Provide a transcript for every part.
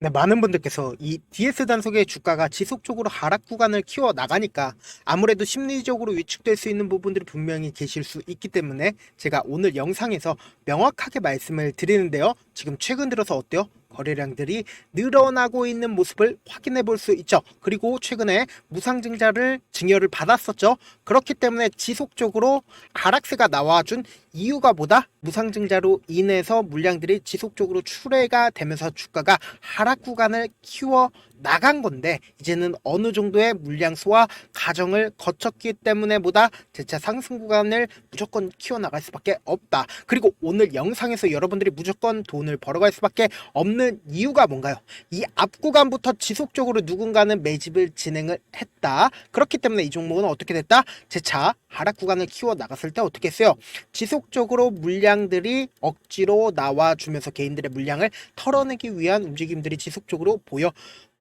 네, 많은 분들께서 이 DS 단속의 주가가 지속적으로 하락 구간을 키워 나가니까 아무래도 심리적으로 위축될 수 있는 부분들이 분명히 계실 수 있기 때문에 제가 오늘 영상에서 명확하게 말씀을 드리는데요. 지금 최근 들어서 어때요? 거래량들이 늘어나고 있는 모습을 확인해 볼 수 있죠. 그리고 최근에 무상증자를 증여를 받았었죠. 그렇기 때문에 지속적으로 하락세가 나와준 이유가 뭐다? 무상증자로 인해서 물량들이 지속적으로 출회가 되면서 주가가 하락 구간을 키워 나간 건데, 이제는 어느 정도의 물량 소화 과정을 거쳤기 때문에 보다 재차 상승 구간을 무조건 키워 나갈 수밖에 없다. 그리고 오늘 영상에서 여러분들이 무조건 돈을 벌어갈 수밖에 없는 이유가 뭔가요? 이 앞 구간부터 지속적으로 누군가는 매집을 진행을 했다. 그렇기 때문에 이 종목은 어떻게 됐다? 재차 하락 구간을 키워 나갔을 때 어떻게 했어요? 지속적으로 물량들이 억지로 나와주면서 개인들의 물량을 털어내기 위한 움직임들이 지속적으로 보여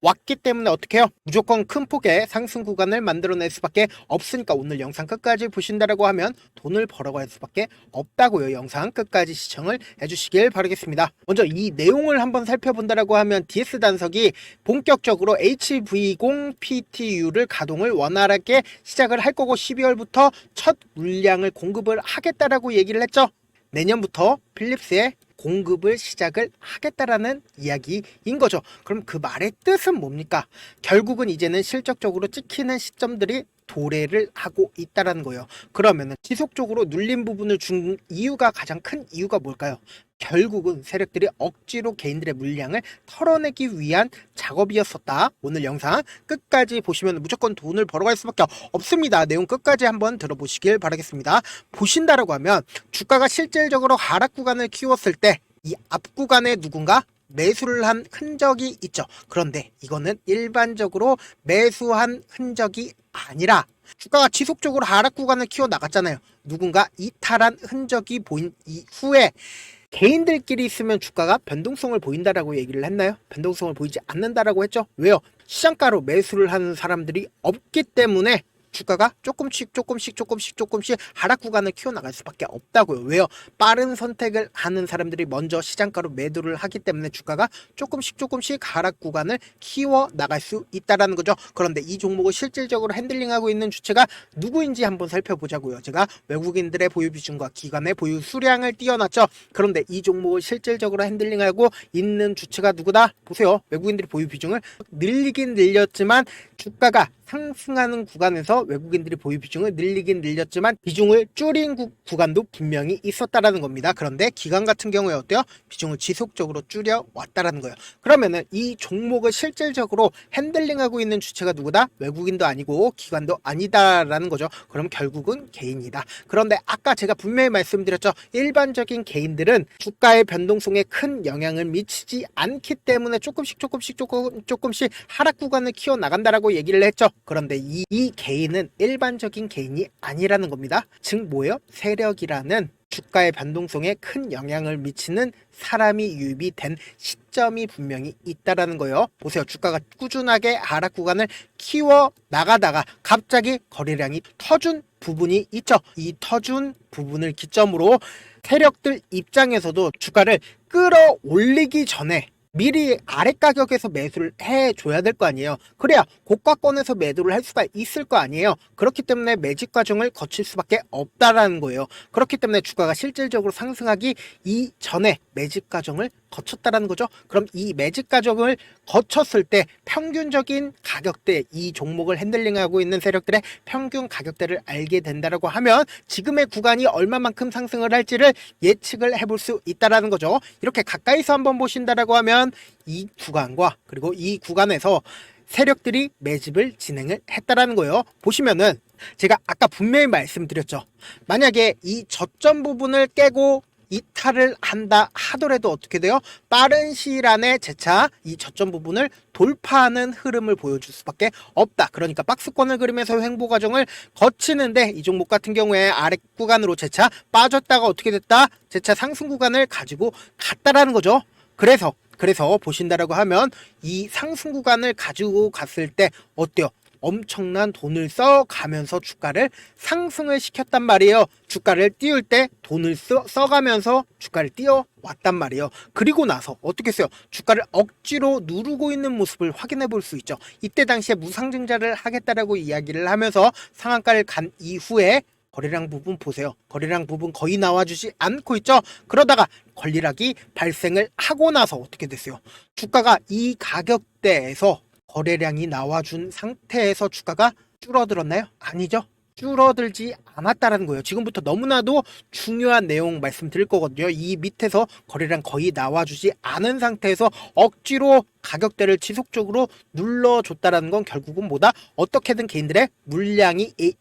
왔기 때문에 어떻게 해요? 무조건 큰 폭의 상승 구간을 만들어낼 수밖에 없으니까 오늘 영상 끝까지 보신다라고 하면 돈을 벌어갈 수밖에 없다고요. 영상 끝까지 시청을 해주시길 바라겠습니다. 먼저 이 내용을 한번 살펴본다라고 하면 DS 단석이 본격적으로 HV0PTU를 가동을 원활하게 시작을 할 거고 12월부터 첫 물량을 공급을 하겠다라고 얘기를 했죠. 내년부터 필립스의 공급을 시작을 하겠다라는 이야기인 거죠. 그럼 그 말의 뜻은 뭡니까? 결국은 이제는 실적적으로 찍히는 시점들이 도래를 하고 있다라는 거예요. 그러면 지속적으로 눌린 부분을 준 이유가, 가장 큰 이유가 뭘까요? 결국은 세력들이 억지로 개인들의 물량을 털어내기 위한 작업이었었다. 오늘 영상 끝까지 보시면 무조건 돈을 벌어갈 수밖에 없습니다. 내용 끝까지 한번 들어보시길 바라겠습니다. 보신다라고 하면 주가가 실질적으로 하락 구간을 키웠을 때 이 앞 구간에 누군가 매수를 한 흔적이 있죠. 그런데 이거는 일반적으로 매수한 흔적이 아니라 주가가 지속적으로 하락 구간을 키워 나갔잖아요. 누군가 이탈한 흔적이 보인 이후에 개인들끼리 있으면 주가가 변동성을 보인다라고 얘기를 했나요? 변동성을 보이지 않는다라고 했죠. 왜요? 시장가로 매수를 하는 사람들이 없기 때문에 주가가 조금씩 하락 구간을 키워나갈 수밖에 없다고요. 왜요? 빠른 선택을 하는 사람들이 먼저 시장가로 매도를 하기 때문에 주가가 조금씩 하락 구간을 키워나갈 수 있다는 거죠. 그런데 이 종목을 실질적으로 핸들링하고 있는 주체가 누구인지 한번 살펴보자고요. 제가 외국인들의 보유 비중과 기관의 보유 수량을 띄워놨죠. 그런데 이 종목을 실질적으로 핸들링하고 있는 주체가 누구다? 보세요. 외국인들이 보유 비중을 늘리긴 늘렸지만 주가가 상승하는 구간에서 외국인들이 보유 비중을 늘리긴 늘렸지만 비중을 줄인 구간도 분명히 있었다라는 겁니다. 그런데 기관 같은 경우에 어때요? 비중을 지속적으로 줄여 왔다라는 거예요. 그러면은 이 종목을 실질적으로 핸들링하고 있는 주체가 누구다? 외국인도 아니고 기관도 아니다라는 거죠. 그럼 결국은 개인이다. 그런데 아까 제가 분명히 말씀드렸죠. 일반적인 개인들은 주가의 변동성에 큰 영향을 미치지 않기 때문에 조금씩 하락 구간을 키워 나간다라고 얘기를 했죠. 그런데 이 개인은 일반적인 개인이 아니라는 겁니다. 즉 뭐예요? 세력이라는 주가의 변동성에 큰 영향을 미치는 사람이 유입이 된 시점이 분명히 있다라는 거예요. 보세요. 주가가 꾸준하게 하락 구간을 키워 나가다가 갑자기 거래량이 터준 부분이 있죠. 이 터준 부분을 기점으로 세력들 입장에서도 주가를 끌어올리기 전에 미리 아래 가격에서 매수를 해줘야 될 거 아니에요. 그래야 고가권에서 매도를 할 수가 있을 거 아니에요. 그렇기 때문에 매집 과정을 거칠 수밖에 없다라는 거예요. 그렇기 때문에 주가가 실질적으로 상승하기 이전에 매집 과정을 거쳤다라는 거죠. 그럼 이 매집 과정을 거쳤을 때 평균적인 가격대, 이 종목을 핸들링하고 있는 세력들의 평균 가격대를 알게 된다라고 하면 지금의 구간이 얼마만큼 상승을 할지를 예측을 해볼 수 있다라는 거죠. 이렇게 가까이서 한번 보신다라고 하면 이 구간과 그리고 이 구간에서 세력들이 매집을 진행을 했다라는 거예요. 보시면은 제가 아까 분명히 말씀드렸죠. 만약에 이 저점 부분을 깨고 이탈을 한다 하더라도 어떻게 돼요? 빠른 시일 안에 재차 이 저점 부분을 돌파하는 흐름을 보여줄 수밖에 없다. 그러니까 박스권을 그리면서 횡보 과정을 거치는데 이 종목 같은 경우에 아래 구간으로 재차 빠졌다가 어떻게 됐다? 재차 상승 구간을 가지고 갔다라는 거죠. 그래서 보신다라고 하면 이 상승 구간을 가지고 갔을 때 어때요? 엄청난 돈을 써가면서 주가를 상승을 시켰단 말이에요. 주가를 띄울 때 돈을 써가면서 주가를 띄워왔단 말이에요. 그리고 나서 어떻게 했어요? 주가를 억지로 누르고 있는 모습을 확인해 볼 수 있죠. 이때 당시에 무상증자를 하겠다라고 이야기를 하면서 상한가를 간 이후에 거래량 부분 보세요. 거래량 부분 거의 나와주지 않고 있죠. 그러다가 권리락이 발생을 하고 나서 어떻게 됐어요? 주가가 이 가격대에서 거래량이 나와준 상태에서 주가가 줄어들었나요? 아니죠. 줄어들지 않았다라는 거예요. 지금부터 너무나도 중요한 내용 말씀드릴 거거든요. 이 밑에서 거래량 거의 나와주지 않은 상태에서 억지로 가격대를 지속적으로 눌러줬다라는 건 결국은 뭐다? 어떻게든 개인들의 물량이 이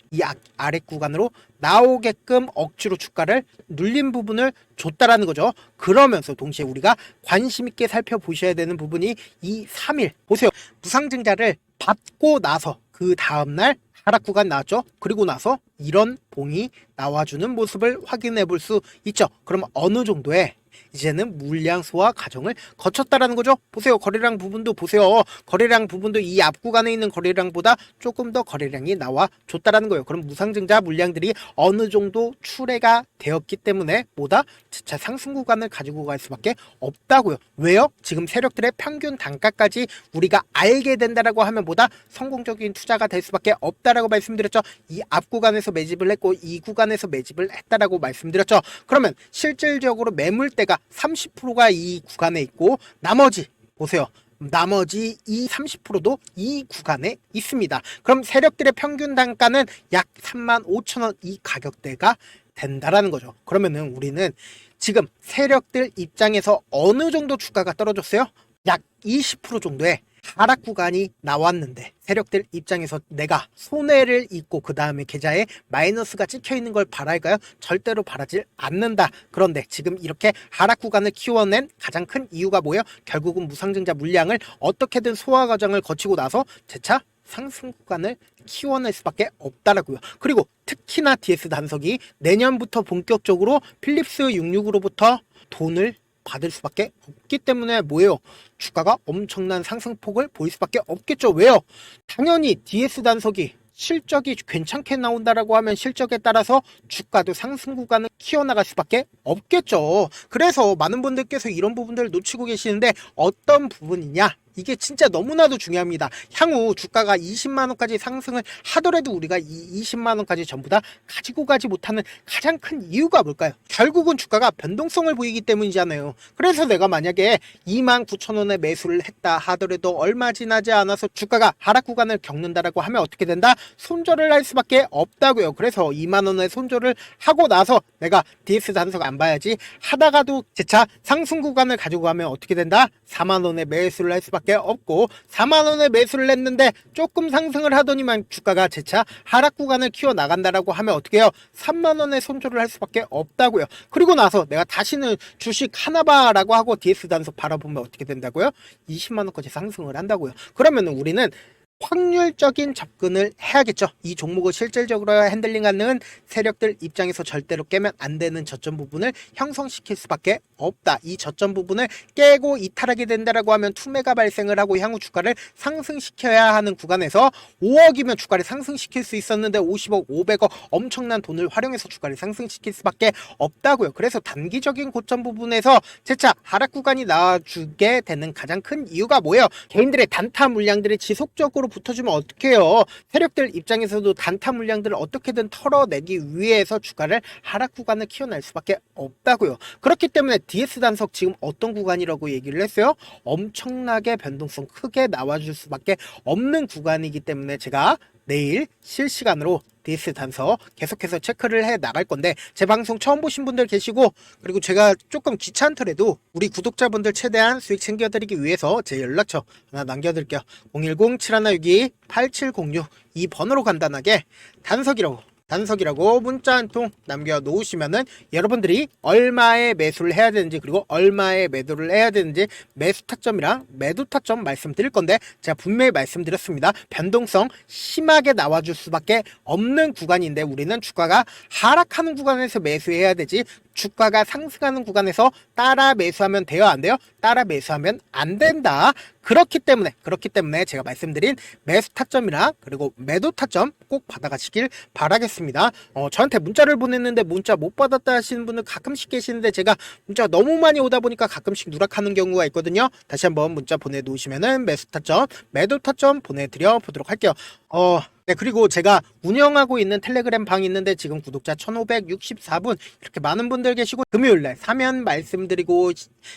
아랫 구간으로 나오게끔 억지로 주가를 눌린 부분을 줬다라는 거죠. 그러면서 동시에 우리가 관심 있게 살펴보셔야 되는 부분이 이 3일 보세요. 무상증자를 받고 나서 그 다음날 하락 구간 나왔죠. 그리고 나서 이런 봉이 나와주는 모습을 확인해 볼 수 있죠. 그러면 어느 정도의 이제는 물량 소화 과정을 거쳤다라는 거죠. 보세요. 거래량 부분도 보세요. 거래량 부분도 이 앞 구간에 있는 거래량보다 조금 더 거래량이 나와 줬다라는 거예요. 그럼 무상증자 물량들이 어느 정도 출회가 되었기 때문에 뭐다? 진짜 상승 구간을 가지고 갈 수밖에 없다고요. 왜요? 지금 세력들의 평균 단가까지 우리가 알게 된다라고 하면 뭐다? 성공적인 투자가 될 수밖에 없다라고 말씀드렸죠. 이 앞 구간에서 매집을 했고 이 구간에서 매집을 했다라고 말씀드렸죠. 그러면 실질적으로 매물대가 30%가 이 구간에 있고 나머지 보세요. 나머지 이 30%도 이 구간에 있습니다. 그럼 세력들의 평균 단가는 약 35,000원 이 가격대가 된다라는 거죠. 그러면은 우리는 지금 세력들 입장에서 어느 정도 주가가 떨어졌어요? 약 20% 정도의 하락 구간이 나왔는데 세력들 입장에서 내가 손해를 입고 그 다음에 계좌에 마이너스가 찍혀 있는 걸 바랄까요? 절대로 바라질 않는다. 그런데 지금 이렇게 하락 구간을 키워낸 가장 큰 이유가 뭐예요? 결국은 무상증자 물량을 어떻게든 소화 과정을 거치고 나서 재차 상승 구간을 키워낼 수밖에 없다라고요. 그리고 특히나 DS 단석이 내년부터 본격적으로 필립스 66으로부터 돈을 받을 수밖에 없기 때문에 뭐예요? 주가가 엄청난 상승폭을 보일 수밖에 없겠죠. 왜요? 당연히 DS 단석이 실적이 괜찮게 나온다라고 하면 실적에 따라서 주가도 상승 구간을 키워나갈 수밖에 없겠죠. 그래서 많은 분들께서 이런 부분들을 놓치고 계시는데 어떤 부분이냐? 이게 진짜 너무나도 중요합니다. 향후 주가가 20만원까지 상승을 하더라도 우리가 이 20만원까지 전부 다 가지고 가지 못하는 가장 큰 이유가 뭘까요? 결국은 주가가 변동성을 보이기 때문이잖아요. 그래서 내가 만약에 29,000원에 매수를 했다 하더라도 얼마 지나지 않아서 주가가 하락 구간을 겪는다라고 하면 어떻게 된다? 손절을 할 수밖에 없다고요. 그래서 2만원에 손절을 하고 나서 내가 DS 단석 안 봐야지 하다가도 재차 상승 구간을 가지고 가면 어떻게 된다? 4만원에 매수를 할 수밖에 없고 4만원에 매수를 했는데 조금 상승을 하더니만 주가가 재차 하락 구간을 키워 나간다라고 하면 어떻게 해요? 3만원에 손절을 할 수밖에 없다고요. 그리고 나서 내가 다시는 주식 하나 봐라고 하고 DS 단속 바라보면 어떻게 된다고요? 20만원까지 상승을 한다고요. 그러면 우리는 확률적인 접근을 해야겠죠. 이 종목을 실질적으로 핸들링하는 세력들 입장에서 절대로 깨면 안 되는 저점 부분을 형성시킬 수밖에 없다. 이 저점 부분을 깨고 이탈하게 된다라고 하면 투매가 발생을 하고 향후 주가를 상승시켜야 하는 구간에서 5억이면 주가를 상승시킬 수 있었는데 50억, 500억 엄청난 돈을 활용해서 주가를 상승시킬 수밖에 없다고요. 그래서 단기적인 고점 부분에서 재차 하락 구간이 나와주게 되는 가장 큰 이유가 뭐예요? 개인들의 단타 물량들이 지속적으로 붙어주면 어떡해요? 세력들 입장에서도 단타 물량들을 어떻게든 털어내기 위해서 주가를 하락 구간을 키워낼 수밖에 없다고요. 그렇기 때문에 DS 단석 지금 어떤 구간이라고 얘기를 했어요? 엄청나게 변동성 크게 나와줄 수밖에 없는 구간이기 때문에 제가 내일 실시간으로 DS 단서 계속해서 체크를 해 나갈 건데 제 방송 처음 보신 분들 계시고 그리고 제가 조금 귀찮더라도 우리 구독자분들 최대한 수익 챙겨드리기 위해서 제 연락처 하나 남겨드릴게요. 010-7192-8706 이 번호로 간단하게 단석이라고 문자 한 통 남겨놓으시면은 여러분들이 얼마에 매수를 해야 되는지 그리고 얼마에 매도를 해야 되는지 매수 타점이랑 매도 타점 말씀드릴 건데 제가 분명히 말씀드렸습니다. 변동성 심하게 나와줄 수밖에 없는 구간인데 우리는 주가가 하락하는 구간에서 매수해야 되지 주가가 상승하는 구간에서 따라 매수하면 돼요, 안 돼요? 따라 매수하면 안 된다. 그렇기 때문에 제가 말씀드린 매수 타점이나 그리고 매도 타점 꼭 받아가시길 바라겠습니다. 저한테 문자를 보냈는데 문자 못 받았다 하시는 분들 가끔씩 계시는데 제가 문자가 너무 많이 오다 보니까 가끔씩 누락하는 경우가 있거든요. 다시 한번 문자 보내놓으시면은 매수 타점, 매도 타점 보내드려 보도록 할게요. 네, 그리고 제가 운영하고 있는 텔레그램 방이 있는데 지금 구독자 1564분 이렇게 많은 분들 계시고, 금요일날 사면 말씀드리고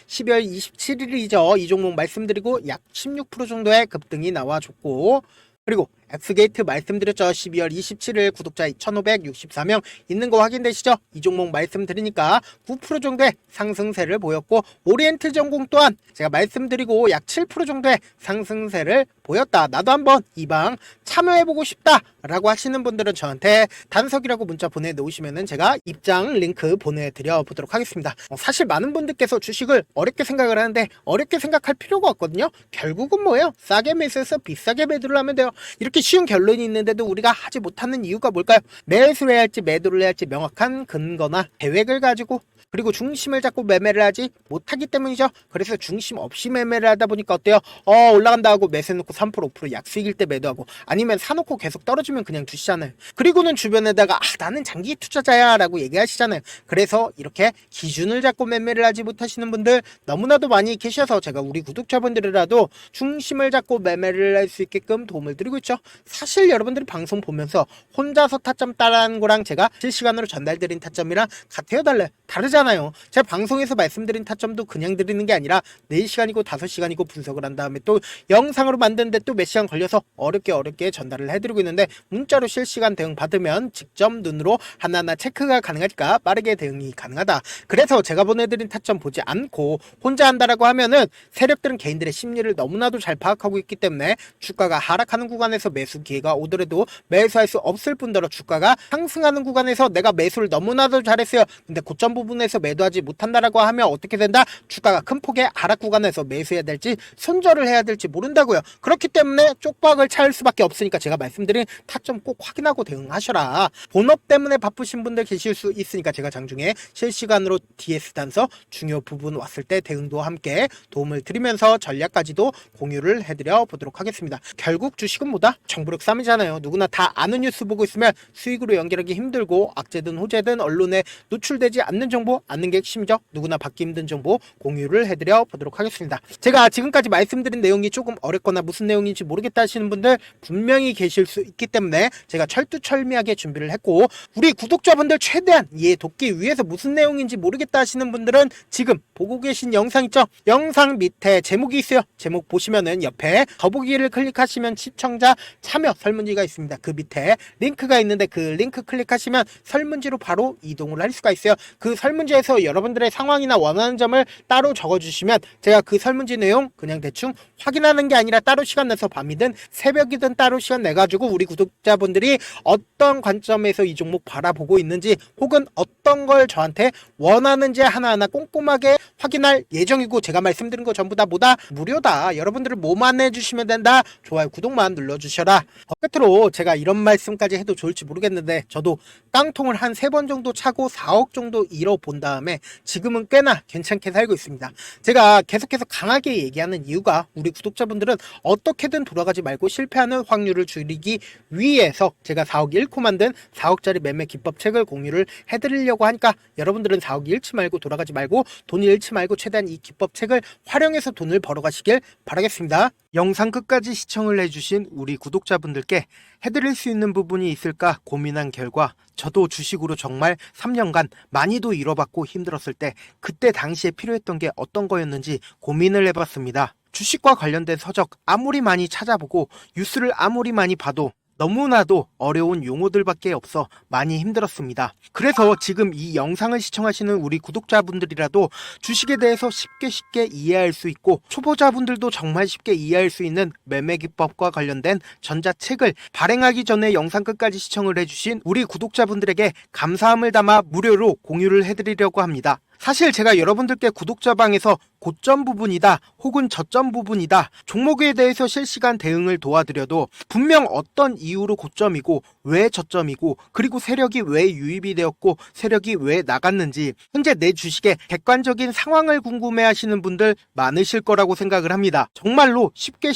12월 27일이죠. 이 종목 말씀드리고 약 16% 정도의 급등이 나와줬고, 그리고 엑스게이트 말씀드렸죠. 12월 27일 구독자 1564명 있는 거 확인되시죠? 이 종목 말씀드리니까 9% 정도의 상승세를 보였고, 오리엔트 전공 또한 제가 말씀드리고 약 7% 정도의 상승세를 보였다. 나도 한번 이 방 참여해보고 싶다 라고 하시는 분들은 저한테 단석이라고 문자 보내놓으시면은 제가 입장 링크 보내드려 보도록 하겠습니다. 사실 많은 분들께서 주식을 어렵게 생각을 하는데 어렵게 생각할 필요가 없거든요. 결국은 뭐예요? 싸게 매수해서 비싸게 매도를 하면 돼요. 이렇게 쉬운 결론이 있는데도 우리가 하지 못하는 이유가 뭘까요? 매수를 해야 할지 매도를 해야 할지 명확한 근거나 계획을 가지고, 그리고 중심을 잡고 매매를 하지 못하기 때문이죠. 그래서 중심 없이 매매를 하다 보니까 어때요? 올라간다 하고 매수해놓고 3% 5% 약수익일 때 매도하고, 아니면 사놓고 계속 떨어지면 그냥 두시잖아요. 그리고는 주변에다가 나는 장기 투자자야 라고 얘기하시잖아요. 그래서 이렇게 기준을 잡고 매매를 하지 못하시는 분들 너무나도 많이 계셔서 제가 우리 구독자분들이라도 중심을 잡고 매매를 할 수 있게끔 도움을 드리고 있죠. 사실 여러분들이 방송 보면서 혼자서 타점 따라하는 거랑 제가 실시간으로 전달드린 타점이랑 같아요, 달라요? 다르잖아요. 제가 방송에서 말씀드린 타점도 그냥 드리는 게 아니라 4시간이고 5시간이고 분석을 한 다음에 또 영상으로 만드는데 또 몇 시간 걸려서 어렵게 전달을 해드리고 있는데, 문자로 실시간 대응 받으면 직접 눈으로 하나하나 체크가 가능하니까 빠르게 대응이 가능하다. 그래서 제가 보내드린 타점 보지 않고 혼자 한다라고 하면은 세력들은 개인들의 심리를 너무나도 잘 파악하고 있기 때문에 주가가 하락하는 구간에서 매수 기회가 오더라도 매수할 수 없을 뿐더러 주가가 상승하는 구간에서 내가 매수를 너무나도 잘했어요. 근데 고점 부분에서 매도하지 못한다라고 하면 어떻게 된다? 주가가 큰 폭의 하락 구간에서 매수해야 될지 손절을 해야 될지 모른다고요. 그렇기 때문에 쪽박을 찰 수밖에 없으니까 제가 말씀드린 타점 꼭 확인하고 대응하셔라. 본업 때문에 바쁘신 분들 계실 수 있으니까 제가 장중에 실시간으로 DS 단서 중요 부분 왔을 때 대응도 함께 도움을 드리면서 전략까지도 공유를 해드려 보도록 하겠습니다. 결국 주식은 뭐다? 정부력 싸움이잖아요. 누구나 다 아는 뉴스 보고 있으면 수익으로 연결하기 힘들고, 악재든 호재든 언론에 노출되지 않는 정보 아는 게 핵심이죠. 누구나 받기 힘든 정보 공유를 해드려 보도록 하겠습니다. 제가 지금까지 말씀드린 내용이 조금 어렵거나 무슨 내용인지 모르겠다 하시는 분들 분명히 계실 수 있기 때문에 제가 철두철미하게 준비를 했고, 우리 구독자분들 최대한 이해 돕기 위해서 무슨 내용인지 모르겠다 하시는 분들은 지금 보고 계신 영상 있죠? 영상 밑에 제목이 있어요. 제목 보시면은 옆에 더보기를 클릭하시면 시청자 참여 설문지가 있습니다. 그 밑에 링크가 있는데 그 링크 클릭하시면 설문지로 바로 이동을 할 수가 있어요. 그 설문지에서 여러분들의 상황이나 원하는 점을 따로 적어주시면 제가 그 설문지 내용 그냥 대충 확인하는 게 아니라 따로 시간 내서 밤이든 새벽이든 따로 시간 내가지고 우리 구독자분들이 어떤 관점에서 이 종목 바라보고 있는지, 혹은 어떤 걸 저한테 원하는지 하나하나 꼼꼼하게 확인할 예정이고, 제가 말씀드린 거 전부 다 뭐다? 무료다. 여러분들은 뭐만 해주시면 된다? 좋아요, 구독만 눌러주셔라. 끝으로 제가 이런 말씀까지 해도 좋을지 모르겠는데, 저도 깡통을 한 3번 정도 차고 4억 정도 잃어본 다음에 지금은 꽤나 괜찮게 살고 있습니다. 제가 계속해서 강하게 얘기하는 이유가, 우리 구독자분들은 어떻게든 돌아가지 말고 실패하는 확률을 줄이기 위해서 제가 4억 잃고 만든 4억짜리 매매 기법 책을 공유를 해드리려고 하니까, 여러분들은 4억 잃지 말고 돌아가지 말고 돈 잃지 말고 최대한 이 기법 책을 활용해서 돈을 벌어가시길 바라겠습니다. 영상 끝까지 시청을 해주신 우리 구독자분들께 해드릴 수 있는 부분이 있을까 고민한 결과, 저도 주식으로 정말 3년간 많이도 잃어봤고 힘들었을 때 그때 당시에 필요했던 게 어떤 거였는지 고민을 해봤습니다. 주식과 관련된 서적 아무리 많이 찾아보고 뉴스를 아무리 많이 봐도 너무나도 어려운 용어들밖에 없어 많이 힘들었습니다. 그래서 지금 이 영상을 시청하시는 우리 구독자분들이라도 주식에 대해서 쉽게 이해할 수 있고, 초보자분들도 정말 쉽게 이해할 수 있는 매매 기법과 관련된 전자책을 발행하기 전에 영상 끝까지 시청을 해주신 우리 구독자분들에게 감사함을 담아 무료로 공유를 해드리려고 합니다. 사실 제가 여러분들께 구독자방에서 고점 부분이다 혹은 저점 부분이다 종목에 대해서 실시간 대응을 도와드려도 분명 어떤 이유로 고점이고 왜 저점이고 그리고 세력이 왜 유입이 되었고 세력이 왜 나갔는지 현재 내 주식의 객관적인 상황을 궁금해하시는 분들 많으실 거라고 생각을 합니다. 정말로 쉽게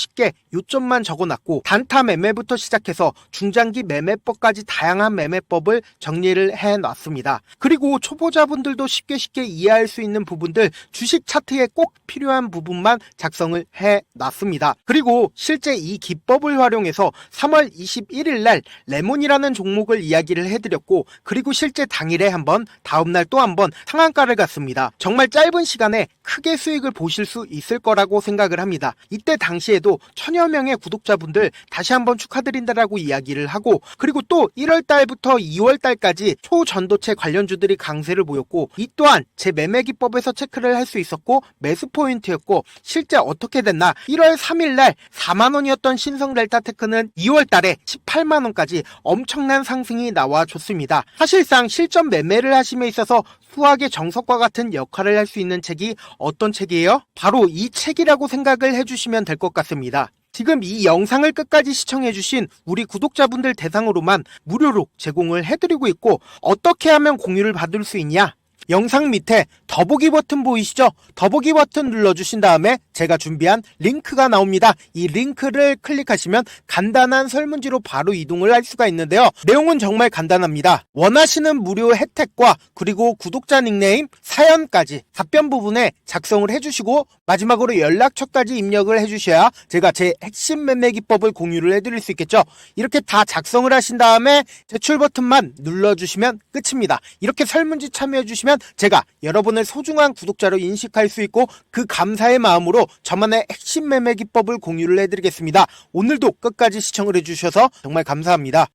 요점만 적어놨고 단타 매매부터 시작해서 중장기 매매법까지 다양한 매매법을 정리를 해놨습니다. 그리고 초보자분들도 쉽게 이해할 수 있는 부분들 주식 차트에 꼭 필요한 부분만 작성을 해놨습니다. 그리고 실제 이 기법을 활용해서 3월 21일 날 레몬이라는 종목을 이야기를 해드렸고 그리고 실제 당일에 한번 다음날 또 한번 상한가를 갔습니다. 정말 짧은 시간에 크게 수익을 보실 수 있을 거라고 생각을 합니다. 이때 당시에도 1000여 명의 구독자분들 다시 한번 축하드린다라고 이야기를 하고 그리고 또 1월 달부터 2월 달까지 초전도체 관련주들이 강세를 보였고 이 또한 제 매매 기법에서 체크를 할 수 있었고 매수 포인트였고 실제 어떻게 됐나 1월 3일 날 4만원이었던 신성 델타테크는 2월 달에 18만원까지 엄청난 상승이 나와줬습니다. 사실상 실전 매매를 하심에 있어서 수학의 정석과 같은 역할을 할 수 있는 책이 어떤 책이에요? 바로 이 책이라고 생각을 해주시면 될 것 같습니다. 지금 이 영상을 끝까지 시청해주신 우리 구독자분들 대상으로만 무료로 제공을 해드리고 있고 어떻게 하면 공유를 받을 수 있냐? 영상 밑에 더보기 버튼 보이시죠? 더보기 버튼 눌러주신 다음에 제가 준비한 링크가 나옵니다. 이 링크를 클릭하시면 간단한 설문지로 바로 이동을 할 수가 있는데요. 내용은 정말 간단합니다. 원하시는 무료 혜택과 그리고 구독자 닉네임, 사연까지 답변 부분에 작성을 해주시고 마지막으로 연락처까지 입력을 해주셔야 제가 제 핵심 매매 기법을 공유를 해드릴 수 있겠죠. 이렇게 다 작성을 하신 다음에 제출 버튼만 눌러주시면 끝입니다. 이렇게 설문지 참여해주시면 제가 여러분을 소중한 구독자로 인식할 수 있고 그 감사의 마음으로 저만의 핵심 매매 기법을 공유를 해드리겠습니다. 오늘도 끝까지 시청을 해주셔서 정말 감사합니다.